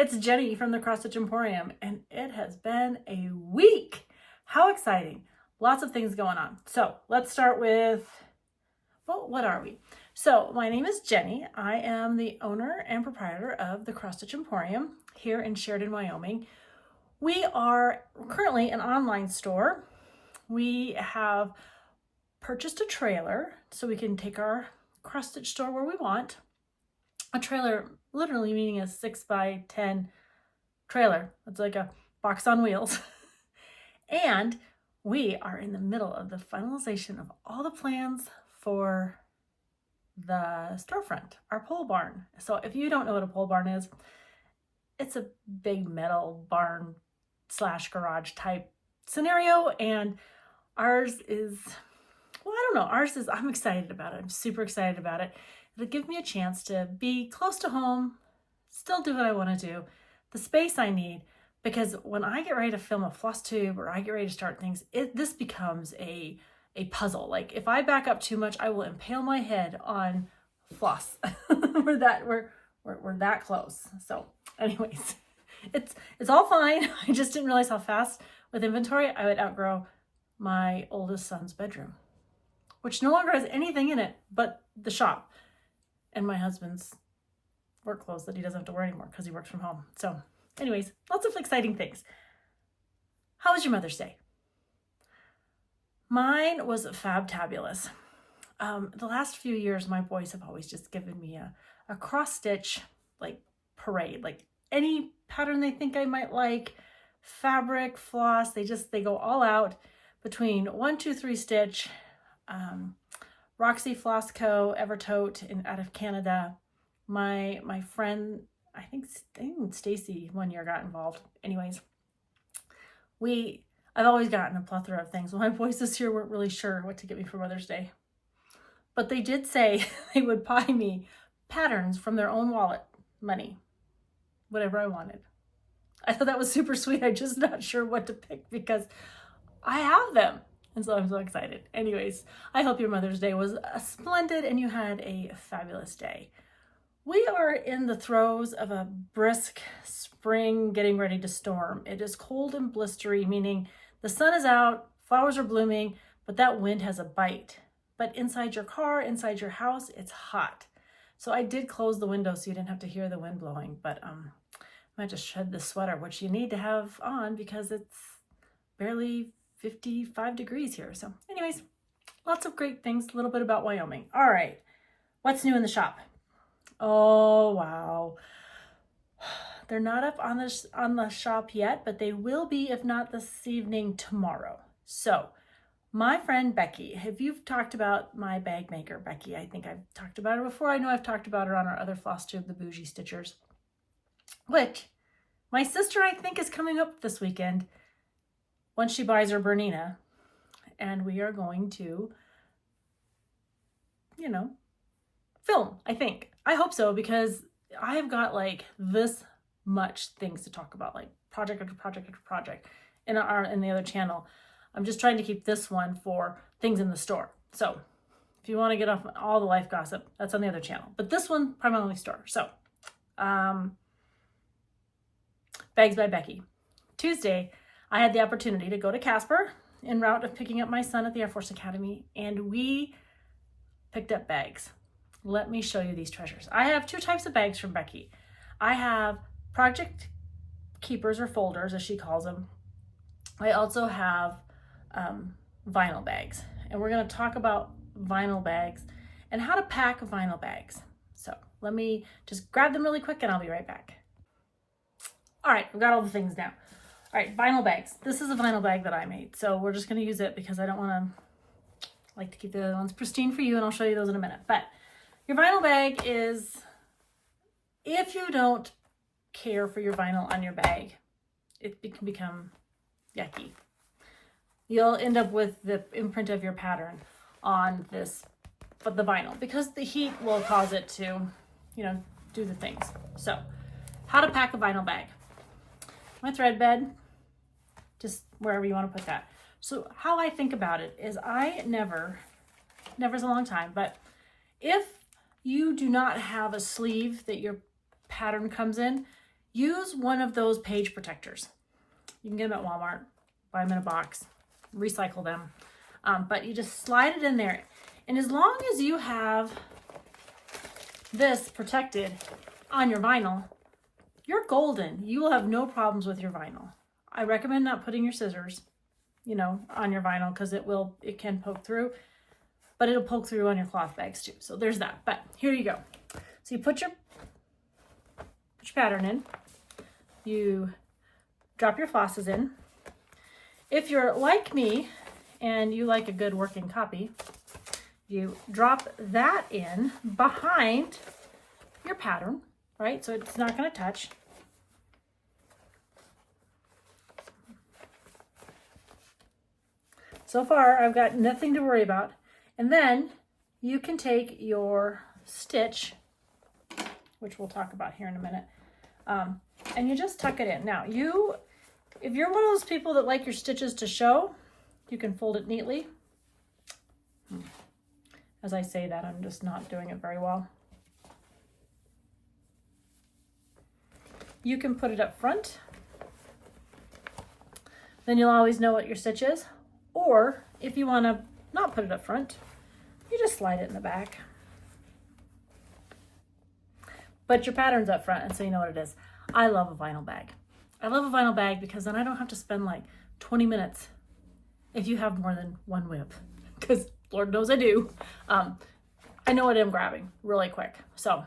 it's Jenny from the Cross Stitch Emporium, and it has been a week. How exciting. Lots of things going on. So let's start with, well, what are we? So my name is Jenny. I am the owner and proprietor of the Cross Stitch Emporium here in Sheridan, Wyoming. We are currently an online store. We have purchased a trailer so we can take our cross stitch store where we want. A trailer literally meaning a 6x10 trailer. It's like a box on wheels. And we are in the middle of the finalization of all the plans for the storefront, our pole barn. So if you don't know what a pole barn is, it's a big metal barn / garage type scenario. And ours is, well, I don't know. Ours is, I'm excited about it. I'm super excited about it. It'll give me a chance to be close to home, still do what I want to do, the space I need, because when I get ready to film a FlossTube or I get ready to start things, this becomes a puzzle. Like if I back up too much, I will impale my head on floss. we're that close. So anyways, it's all fine. I just didn't realize how fast with inventory I would outgrow my oldest son's bedroom, which no longer has anything in it but the shop and my husband's work clothes that he doesn't have to wear anymore because he works from home. So anyways, lots of exciting things. How was your Mother's Day? Mine was fab-tabulous. The last few years, my boys have always just given me a cross stitch like parade, like any pattern they think I might like, fabric, floss, they go all out between 1, 2, 3 Stitch, Roxy Floss Co. Evertote out of Canada. My friend, I think Stacy one year got involved. Anyways, I've always gotten a plethora of things. Well, my boys this year weren't really sure what to get me for Mother's Day, but they did say they would buy me patterns from their own wallet money, whatever I wanted. I thought that was super sweet. I'm just not sure what to pick because I have them. And so I'm so excited. Anyways, I hope your Mother's Day was splendid and you had a fabulous day. We are in the throes of a brisk spring getting ready to storm. It is cold and blistery, meaning the sun is out, flowers are blooming, but that wind has a bite. But inside your car, inside your house, it's hot. So I did close the window so you didn't have to hear the wind blowing, but I might just shed the sweater, which you need to have on because it's barely 55 degrees here. So anyways, lots of great things, a little bit about Wyoming. All right, what's new in the shop? Oh, wow. They're not up on the shop yet, but they will be, if not this evening, tomorrow. So my friend Becky, if you've talked about my bag maker, Becky, I think I've talked about her before. I know I've talked about her on our other FlossTube, the Bougie Stitchers, which my sister, I think, is coming up this weekend once she buys her Bernina, and we are going to, film, I think. I hope so, because I have got like this much things to talk about, like project after project after project in the other channel. I'm just trying to keep this one for things in the store. So if you want to get off all the life gossip, that's on the other channel. But this one, primarily store. So, Bags by Becky. Tuesday, I had the opportunity to go to Casper en route of picking up my son at the Air Force Academy, and we picked up bags. Let me show you these treasures. I have 2 types of bags from Becky. I have project keepers or folders, as she calls them. I also have vinyl bags, and we're going to talk about vinyl bags and how to pack vinyl bags. So let me just grab them really quick and I'll be right back. All right, we've got all the things now. All right, vinyl bags. This is a vinyl bag that I made, so we're just going to use it because I don't want to keep the other ones pristine for you, and I'll show you those in a minute. But your vinyl bag is, if you don't care for your vinyl on your bag, it can become yucky. You'll end up with the imprint of your pattern on the vinyl because the heat will cause it to, do the things. So, how to pack a vinyl bag. My thread bed, just wherever you want to put that. So how I think about it is I never's a long time, but if you do not have a sleeve that your pattern comes in, use one of those page protectors. You can get them at Walmart, buy them in a box, recycle them. But you just slide it in there. And as long as you have this protected on your vinyl, you're golden. You will have no problems with your vinyl. I recommend not putting your scissors, on your vinyl because it can poke through, but it'll poke through on your cloth bags too. So there's that. But here you go. So you put your pattern in, you drop your flosses in. If you're like me and you like a good working copy, you drop that in behind your pattern, right? So it's not going to touch. So far, I've got nothing to worry about. And then you can take your stitch, which we'll talk about here in a minute, and you just tuck it in. Now, if you're one of those people that like your stitches to show, you can fold it neatly. As I say that, I'm just not doing it very well. You can put it up front. Then you'll always know what your stitch is. Or if you want to not put it up front, you just slide it in the back. But your pattern's up front, and so you know what it is. I love a vinyl bag. I love a vinyl bag because then I don't have to spend like 20 minutes if you have more than one whip, because Lord knows I do. I know what I'm grabbing really quick. So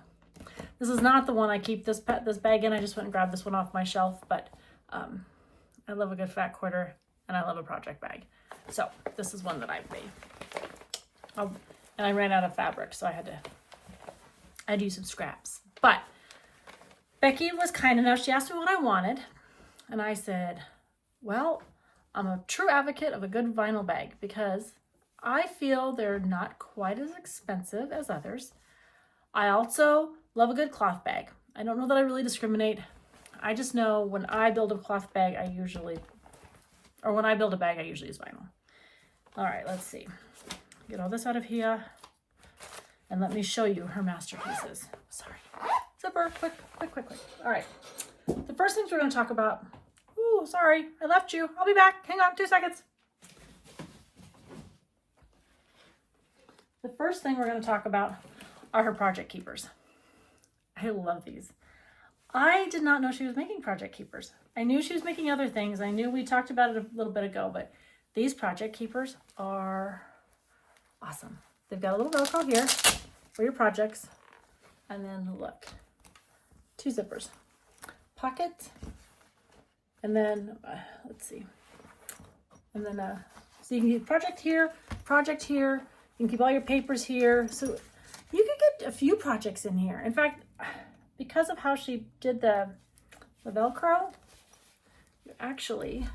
this is not the one I keep this bag in. I just went and grabbed this one off my shelf, but I love a good fat quarter and I love a project bag. So this is one that I made. And I ran out of fabric, so I had to use some scraps. But Becky was kind enough, she asked me what I wanted. And I said, well, I'm a true advocate of a good vinyl bag because I feel they're not quite as expensive as others. I also love a good cloth bag. I don't know that I really discriminate. I just know when I build a cloth bag, when I build a bag, I usually use vinyl. All right, let's see. Get all this out of here. And let me show you her masterpieces. Sorry. Zipper, quick. All right. The first things we're going to talk about. Ooh, sorry, I left you. I'll be back. Hang on 2 seconds. The first thing we're going to talk about are her project keepers. I love these. I did not know she was making project keepers. I knew she was making other things. I knew we talked about it a little bit ago, but these project keepers are awesome. They've got a little Velcro here for your projects. And then look, 2 zippers, pocket, and then let's see. And then, so you can keep project here, you can keep all your papers here. So you could get a few projects in here. In fact, because of how she did the Velcro, you actually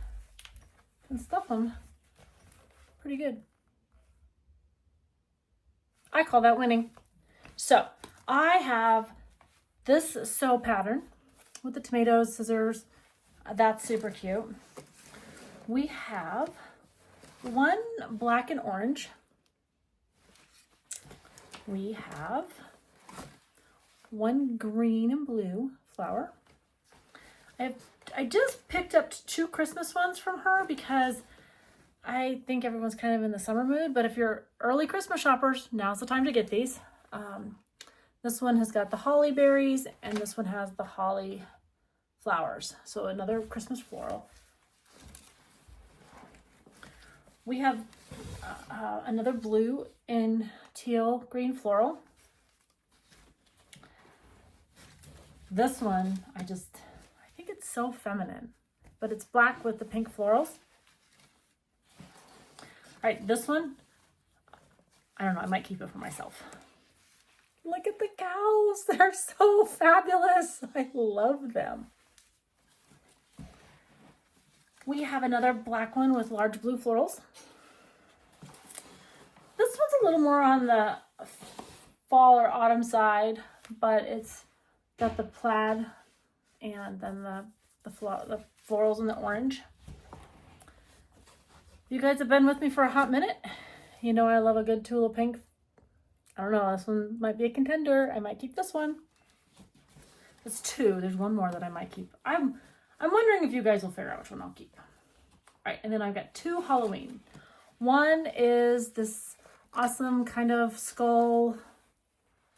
can stuff them pretty good. I call that winning. So I have this sew pattern with the tomatoes, scissors. That's super cute. We have one black and orange. We have one green and blue flower. I just picked up 2 Christmas ones from her because I think everyone's kind of in the summer mood, but if you're early Christmas shoppers, now's the time to get these. This one has got the holly berries and this one has the holly flowers. So another Christmas floral. We have another blue and teal green floral. This one, I think it's so feminine, but it's black with the pink florals. All right, this one, I don't know, I might keep it for myself. Look at the cows, they're so fabulous. I love them. We have another black one with large blue florals. This one's a little more on the fall or autumn side, but it's got the plaid and then the florals in the orange. You guys have been with me for a hot minute. You know I love a good Tula pink. I don't know, this one might be a contender. I might keep this one. That's 2. There's one more that I might keep. I'm wondering if you guys will figure out which one I'll keep. All right, and then I've got 2 Halloween. One is this awesome kind of skull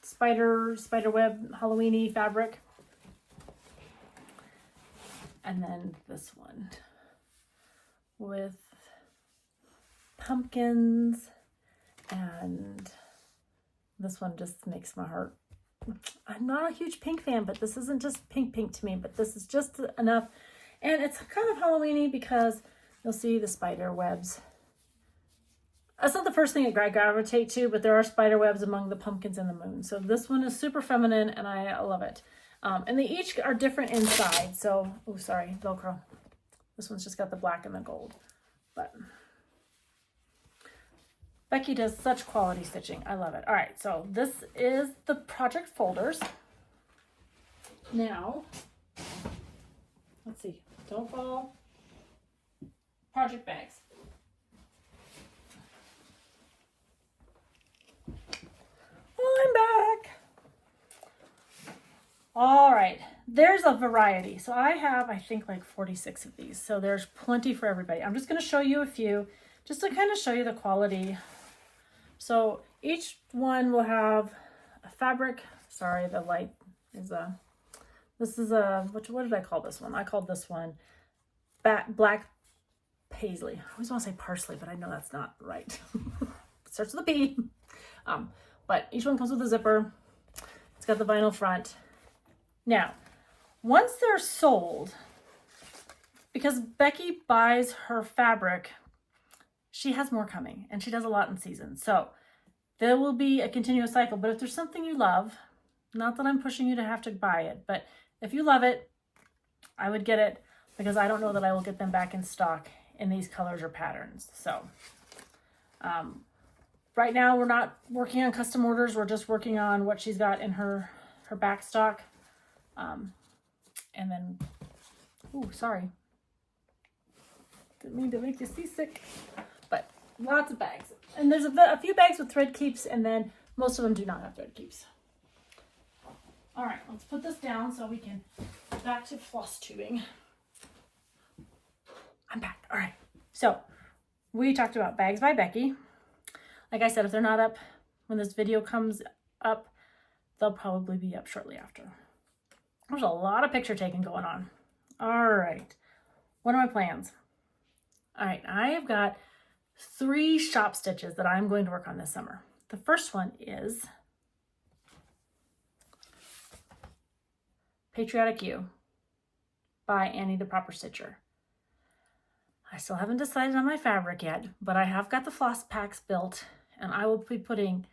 spider web Halloween-y fabric. And then this one with pumpkins, and this one just makes my heart. I'm not a huge pink fan, but this isn't just pink to me, but this is just enough. And it's kind of Halloween-y because you'll see the spider webs. That's not the first thing I gravitate to, but there are spider webs among the pumpkins and the moon. So this one is super feminine, and I love it. And they each are different inside. So, oh, sorry, Velcro. This one's just got the black and the gold. But Becky does such quality stitching. I love it. All right, so this is the project folders. Now, let's see. Don't fall. Project bags. I'm back. All right, there's a variety. So I have, I think, like 46 of these. So there's plenty for everybody. I'm just going to show you a few just to kind of show you the quality. So each one will have a fabric. Sorry, the light is a, this is a, what did I call this one? I called this one black paisley. I always want to say parsley, but I know that's not right. It starts with a P. But each one comes with a zipper. It's got the vinyl front. Now, once they're sold, because Becky buys her fabric, she has more coming, and she does a lot in season. So there will be a continuous cycle. But if there's something you love, not that I'm pushing you to have to buy it, but if you love it, I would get it, because I don't know that I will get them back in stock in these colors or patterns. So right now we're not working on custom orders. We're just working on what she's got in her back stock. And then, ooh, sorry. Didn't mean to make you seasick, but lots of bags. And there's a few bags with thread keeps, and then most of them do not have thread keeps. All right, let's put this down so we can get back to floss tubing. I'm back. All right. So we talked about bags by Becky. Like I said, if they're not up when this video comes up, they'll probably be up shortly after. There's a lot of picture taking going on. All right. What are my plans? All right. I have got 3 shop stitches that I'm going to work on this summer. The first one is Patriotic You by Annie the Proper Stitcher. I still haven't decided on my fabric yet, but I have got the floss packs built, and I will be putting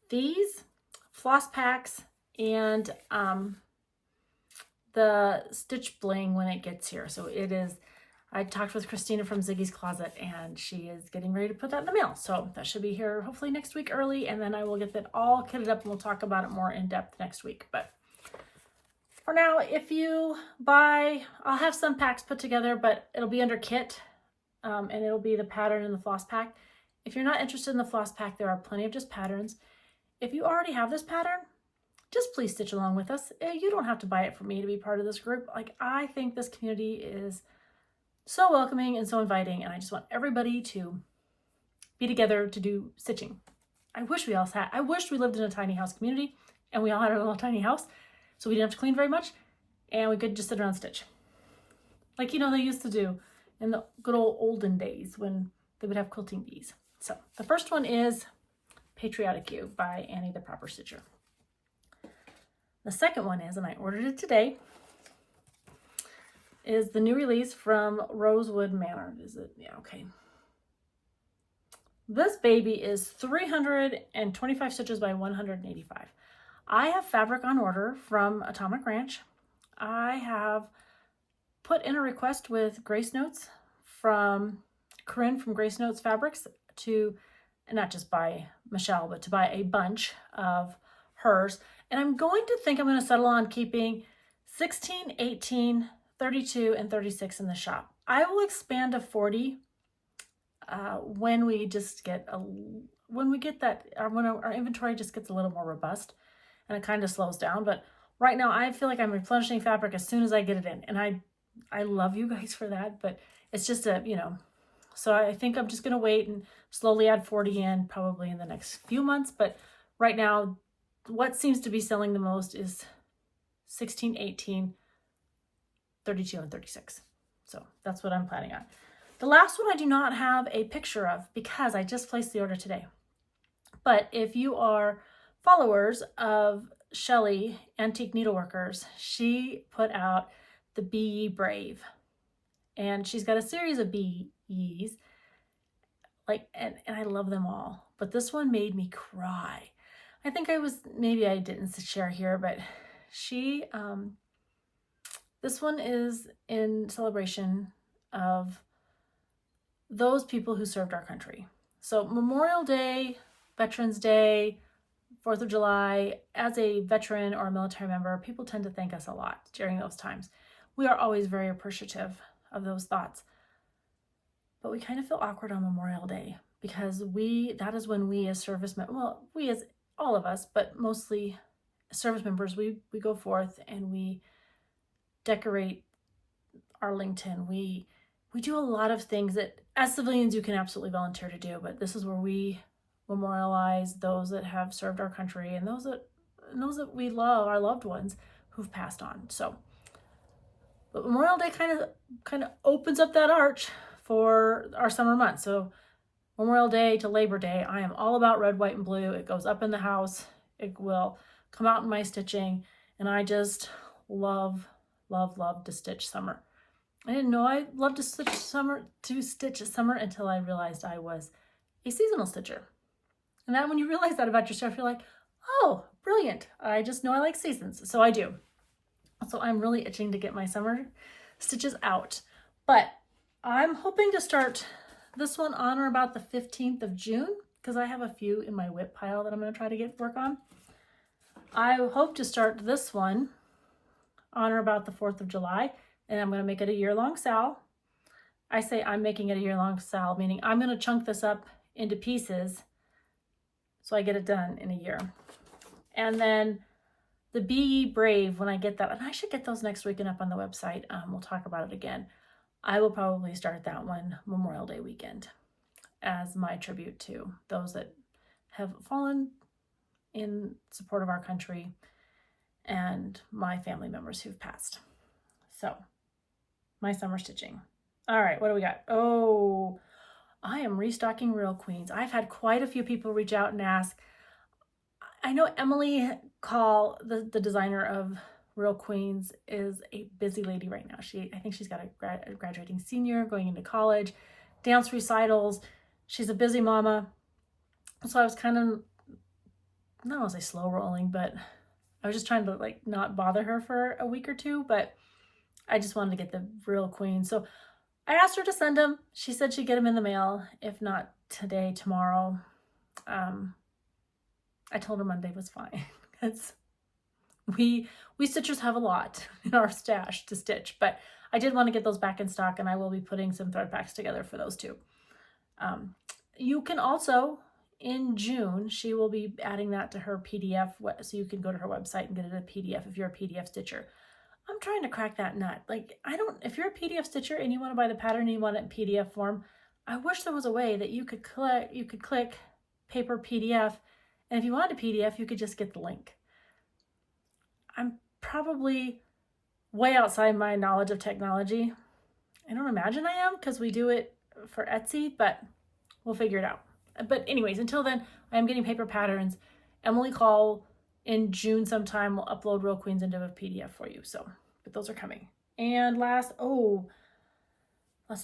these floss packs and the stitch bling when it gets here. So it is, I talked with Christina from Ziggy's Closet, and she is getting ready to put that in the mail. So that should be here hopefully next week early, and then I will get that all kitted up, and we'll talk about it more in depth next week. But for now, if you buy, I'll have some packs put together, but it'll be under kit, and it'll be the pattern in the floss pack. If you're not interested in the floss pack, there are plenty of just patterns. If you already have this pattern, just please stitch along with us. You don't have to buy it for me to be part of this group. Like, I think this community is so welcoming and so inviting, and I just want everybody to be together to do stitching. I wish we lived in a tiny house community, and we all had a little tiny house, so we didn't have to clean very much, and we could just sit around and stitch. Like, you know, they used to do in the good old olden days when they would have quilting bees. So the first one is Patriotic You by Annie the Proper Stitcher. The second one is, and I ordered it today, is the new release from Rosewood Manor. Is it? Yeah, okay. This baby is 325 stitches by 185. I have fabric on order from Atomic Ranch. I have put in a request with Grace Notes from Corinne from Grace Notes Fabrics to not just buy Michelle, but to buy a bunch of hers. And I'm going to settle on keeping 16, 18, 32, and 36 in the shop. I will expand to 40 when our inventory just gets a little more robust and it kind of slows down. But right now I feel like I'm replenishing fabric as soon as I get it in. And I love you guys for that, but it's just a, so I think I'm just going to wait and slowly add 40 in probably in the next few months. But right now, what seems to be selling the most is 16, 18, 32, and 36. So that's what I'm planning on. The last one I do not have a picture of because I just placed the order today. But if you are followers of Shelly, Antique Needleworkers, she put out the Be Ye Brave. And she's got a series of Be Ye's. And I love them all. But this one made me cry. I think maybe I didn't share here, but this one is in celebration of those people who served our country. So Memorial Day, Veterans Day, 4th of July, as a veteran or a military member, people tend to thank us a lot during those times. We are always very appreciative of those thoughts. But we kind of feel awkward on Memorial Day because that is when we as servicemen, we as all of us, but mostly service members, we go forth and we decorate Arlington. We do a lot of things that as civilians you can absolutely volunteer to do, but this is where we memorialize those that have served our country and those that we love, our loved ones who've passed on. So, but Memorial Day kind of opens up that arch for our summer months. So Memorial Day to Labor Day, I am all about red, white, and blue. It goes up in the house. It will come out in my stitching. And I just love, love, love to stitch summer. I didn't know I loved to stitch summer until I realized I was a seasonal stitcher. And then when you realize that about yourself, you're like, oh, brilliant. I just know I like seasons. So I do. So I'm really itching to get my summer stitches out. But I'm hoping to start this one on or about the 15th of June because I have a few in my whip pile that I'm going to try to work on. I hope to start this one on or about the 4th of July, and I'm going to make it a year-long sal. I say I'm making it a year-long sal, meaning I'm going to chunk this up into pieces so I get it done in a year. And then the Be Ye Brave, when I get that, and I should get those next week and up on the website. We'll talk about it again. I will probably start that one Memorial Day weekend as my tribute to those that have fallen in support of our country and my family members who've passed. So, my summer stitching. All right, what do we got? Oh, I am restocking Real Queens. I've had quite a few people reach out and ask. I know Emily Call, the designer of Real Queens, is a busy lady right now. I think she's got a graduating senior going into college, dance recitals. She's a busy mama. So I was kind of, I don't want to say slow rolling, but I was just trying to not bother her for a week or two, but I just wanted to get the Real Queens. So I asked her to send them. She said she'd get them in the mail, if not today, tomorrow. I told her Monday was fine because we stitchers have a lot in our stash to stitch, but I did want to get those back in stock, and I will be putting some thread packs together for those too. You can also, in June, she will be adding that to her PDF, so you can go to her website and get it a PDF if you're a PDF stitcher. I'm trying to crack that nut. If you're a PDF stitcher and you want to buy the pattern and you want it in PDF form, I wish there was a way that you could click paper PDF, and if you wanted a PDF, you could just get the link. I'm probably way outside my knowledge of technology. I don't imagine I am because we do it for Etsy, but we'll figure it out. But anyways, until then, I am getting paper patterns. Emily Call in June sometime will upload Real Queens into a PDF for you. So, but those are coming. And let's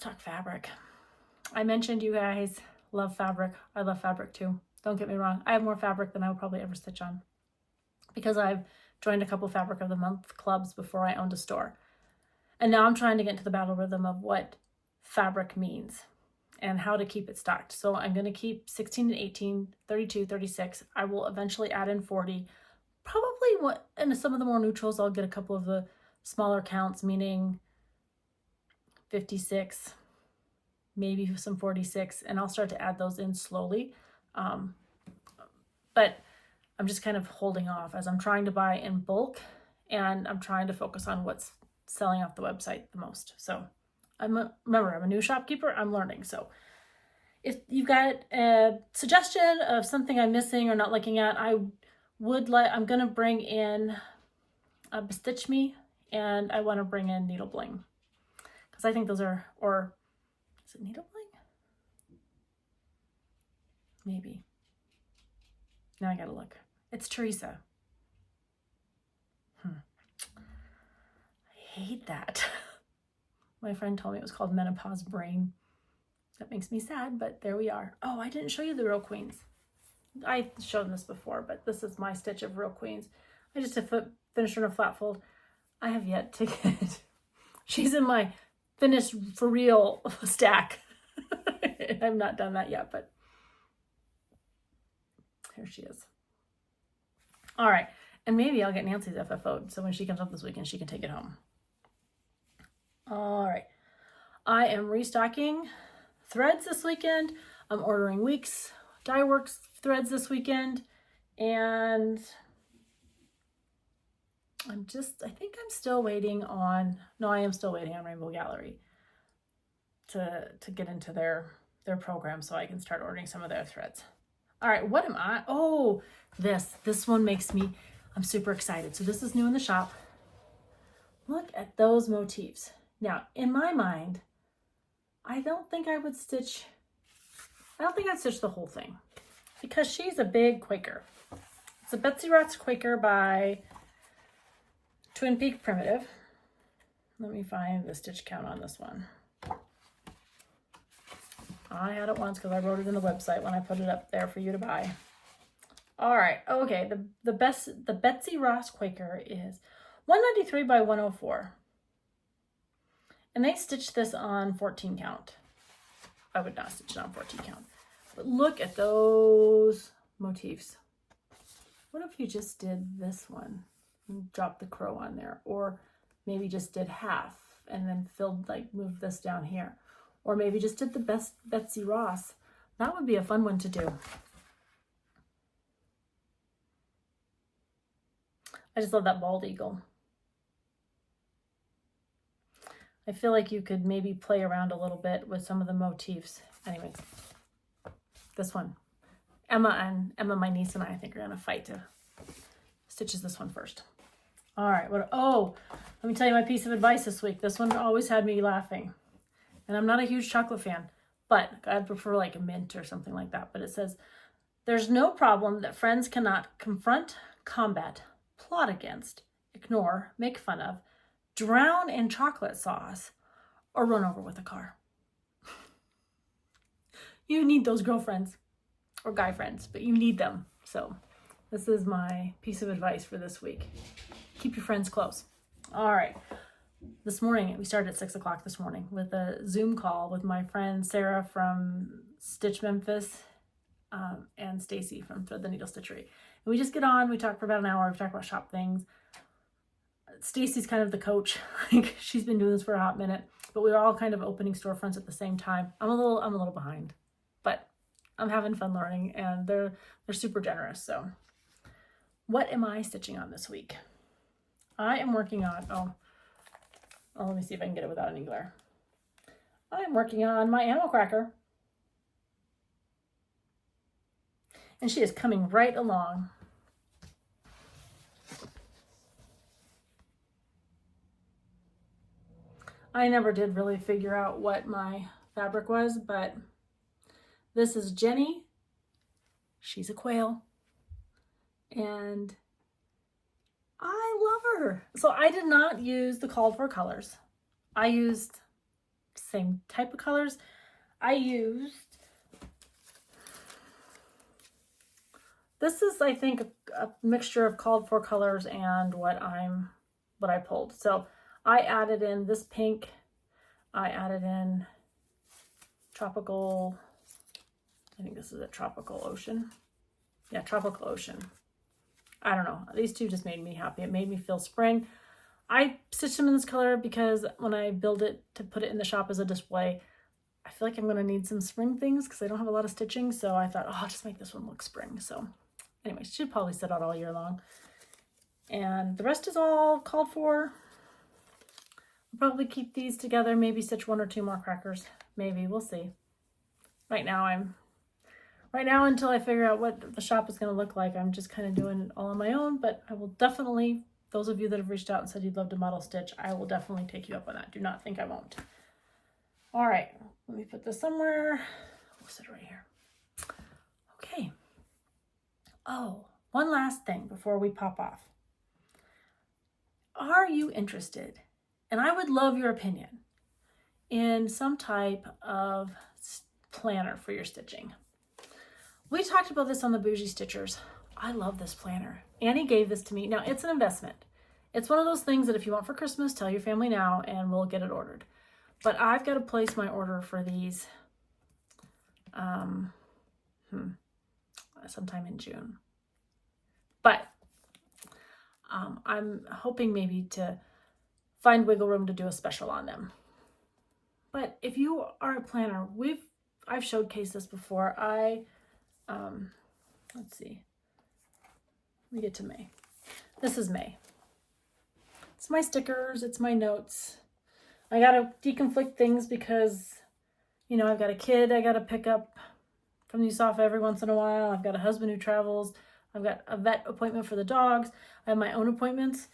talk fabric. I mentioned you guys love fabric. I love fabric too. Don't get me wrong. I have more fabric than I will probably ever stitch on because I've joined a couple Fabric of the Month clubs before I owned a store. And now I'm trying to get into the battle rhythm of what fabric means and how to keep it stocked. So I'm going to keep 16 and 18, 32, 36. I will eventually add in 40. Probably and some of the more neutrals, I'll get a couple of the smaller counts, meaning 56, maybe some 46, and I'll start to add those in slowly. But I'm just kind of holding off as I'm trying to buy in bulk and I'm trying to focus on what's selling off the website the most. So remember, I'm a new shopkeeper, I'm learning. So if you've got a suggestion of something I'm missing or not looking at, I'm going to bring in Bestitch Me, and I want to bring in Needle Bling, because I think those are, or is it Needle Bling? Maybe. Now I gotta look. It's Teresa. I hate that. My friend told me it was called Menopause Brain. That makes me sad, but there we are. Oh, I didn't show you the Real Queens. I showed this before, but this is my stitch of Real Queens. I just finished her in a flat fold. I have yet to get, she's in my finished for real stack. I've not done that yet, but here she is. All right, and maybe I'll get Nancy's FFO'd, so when she comes up this weekend, she can take it home. All right, I am restocking threads this weekend. I'm ordering Weeks Dye Works threads this weekend, and I think I'm still waiting on, no, I am still waiting on Rainbow Gallery to get into their program so I can start ordering some of their threads. All right, what am I? Oh, this one makes me, I'm super excited. So this is new in the shop. Look at those motifs. Now, in my mind, I don't think I'd stitch the whole thing, because she's a big Quaker. It's a Betsy Ross Quaker by Twin Peak Primitive. Let me find the stitch count on this one. I had it once because I wrote it in the website when I put it up there for you to buy. All right, okay, the Betsy Ross Quaker is 193 by 104. And they stitched this on 14 count. I would not stitch it on 14 count. But look at those motifs. What if you just did this one and dropped the crow on there? Or maybe just did half and then moved this down here. Or maybe just did the Betsy Ross. That would be a fun one to do. I just love that bald eagle. I feel like you could maybe play around a little bit with some of the motifs. Anyways, this one. Emma, my niece, and I think are going to fight to stitch this one first. All right. Let me tell you my piece of advice this week. This one always had me laughing. And I'm not a huge chocolate fan, but I'd prefer like a mint or something like that. But it says, there's no problem that friends cannot confront, combat, plot against, ignore, make fun of, drown in chocolate sauce, or run over with a car. You need those girlfriends or guy friends, but you need them. So this is my piece of advice for this week. Keep your friends close. All right. This morning, we started at 6 o'clock this morning with a Zoom call with my friend Sarah from Stitch Memphis and Stacy from Thread the Needle Stitchery. And we just get on, we talk for about an hour, we talk about shop things. Stacy's kind of the coach. She's been doing this for a hot minute, but we were all kind of opening storefronts at the same time. I'm a little behind, but I'm having fun learning, and they're super generous. So what am I stitching on this week? I am working on, let me see if I can get it without any glare. I'm working on my animal cracker. And she is coming right along. I never did really figure out what my fabric was, but this is Jenny. She's a quail. And I love her. So I did not use the called for colors. I used the same type of colors. I used, this is, I think, a mixture of called for colors and what I pulled. So I added in this pink. I added in tropical, I think this is a tropical ocean. Yeah, tropical ocean. I don't know. These two just made me happy. It made me feel spring. I stitched them in this color because when I build it to put it in the shop as a display, I feel like I'm going to need some spring things because I don't have a lot of stitching. So I thought, I'll just make this one look spring. So anyways, should probably sit out all year long. And the rest is all called for. I'll probably keep these together, maybe stitch 1 or 2 more crackers. Maybe, we'll see. Right now until I figure out what the shop is going to look like, I'm just kind of doing it all on my own, but I will definitely, those of you that have reached out and said you'd love to model stitch, I will definitely take you up on that. Do not think I won't. All right, let me put this somewhere. We'll sit right here. Okay. Oh, one last thing before we pop off. Are you interested, and I would love your opinion, in some type of planner for your stitching? We talked about this on the Bougie Stitchers. I love this planner. Annie gave this to me. Now, it's an investment. It's one of those things that if you want for Christmas, tell your family now and we'll get it ordered. But I've got to place my order for these sometime in June. But I'm hoping maybe to find wiggle room to do a special on them. But if you are a planner, I've showcased this before. Let's see. Let me get to May. This is May. It's my stickers, it's my notes. I gotta deconflict things because, you know, I've got a kid I gotta pick up from the USOF every once in a while. I've got a husband who travels. I've got a vet appointment for the dogs. I have my own appointments.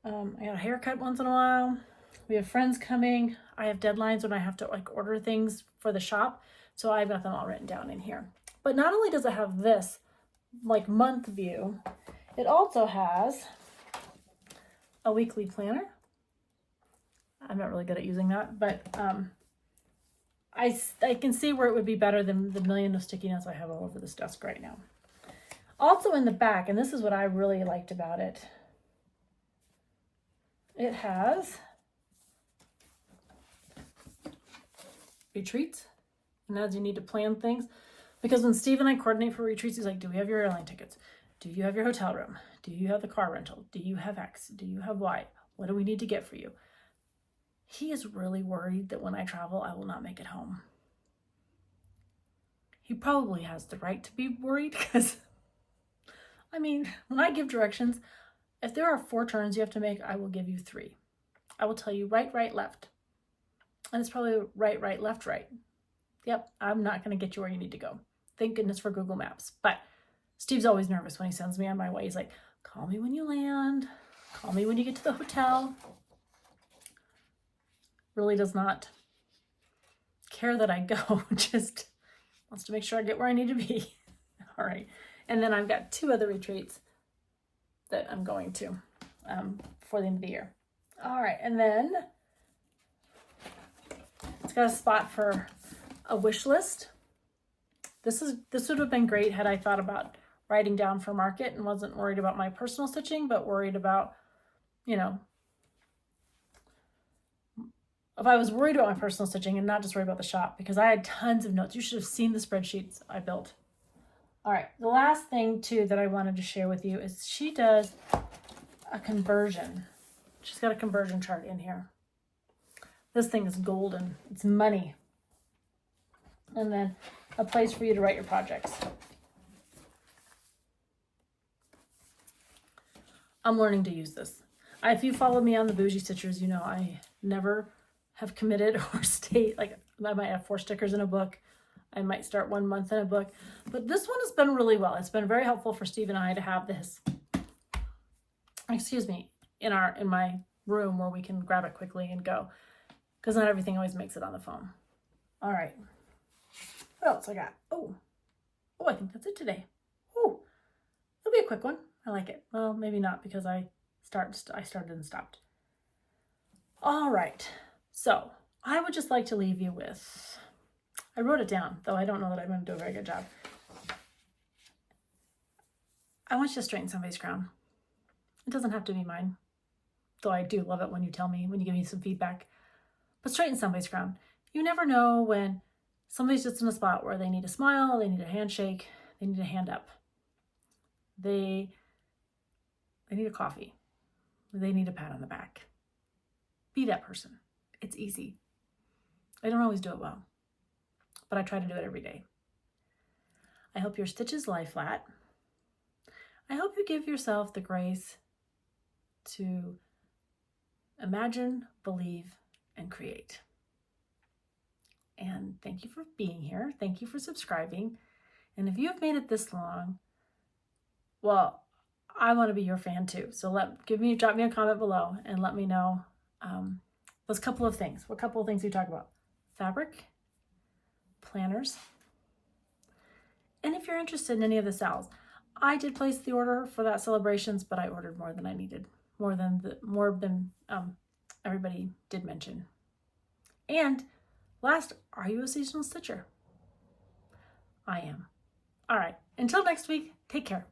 I got a haircut once in a while. We have friends coming. I have deadlines when I have to order things for the shop. So I've got them all written down in here. But not only does it have this month view, it also has a weekly planner. I'm not really good at using that, but I can see where it would be better than the million of sticky notes I have all over this desk right now. Also in the back, and this is what I really liked about it, it has retreats, and as you need to plan things, because when Steve and I coordinate for retreats, he's like, do we have your airline tickets? Do you have your hotel room? Do you have the car rental? Do you have X? Do you have Y? What do we need to get for you? He is really worried that when I travel, I will not make it home. He probably has the right to be worried because, I mean, when I give directions, if there are 4 turns you have to make, I will give you 3. I will tell you right, right, left. And it's probably right, right, left, right. Yep, I'm not going to get you where you need to go. Thank goodness for Google Maps. But Steve's always nervous when he sends me on my way. He's like, call me when you land. Call me when you get to the hotel. Really does not care that I go. Just wants to make sure I get where I need to be. All right. And then I've got 2 other retreats that I'm going to for the end of the year. All right. And then it's got a spot for a wish list. This would have been great had I thought about writing down for market and wasn't worried about my personal stitching, but worried about, you know, if I was worried about my personal stitching and not just worried about the shop, because I had tons of notes. You should have seen the spreadsheets I built. All right, the last thing too that I wanted to share with you is she does a conversion. She's got a conversion chart in here. This thing is golden. It's money. And then a place for you to write your projects. I'm learning to use this. If you follow me on the Bougie Stitchers, you know I never have committed or stayed. Like, I might have 4 stickers in a book. I might start 1 month in a book. But this one has been really well. It's been very helpful for Steve and I to have this, in my room where we can grab it quickly and go. Because not everything always makes it on the phone. All right. What else I got? Oh, I think that's it today. Oh, it'll be a quick one. I like it. Well, maybe not because I started and stopped. All right. So I would just like to leave you with, I wrote it down, though I don't know that I'm going to do a very good job. I want you to straighten somebody's crown. It doesn't have to be mine, though I do love it when you tell me, when you give me some feedback. But straighten somebody's crown. You never know when somebody's just in a spot where they need a smile, they need a handshake, they need a hand up. They need a coffee. They need a pat on the back. Be that person. It's easy. I don't always do it well, but I try to do it every day. I hope your stitches lie flat. I hope you give yourself the grace to imagine, believe, and create. And thank you for being here. Thank you for subscribing. And if you've made it this long, well, I want to be your fan too. So drop me a comment below and let me know those couple of things. What couple of things we talk about? Fabric, planners, and if you're interested in any of the sales. I did place the order for that celebrations, but I ordered more than I needed, more than everybody did mention. And last, are you a seasonal stitcher? I am. All right, until next week, take care.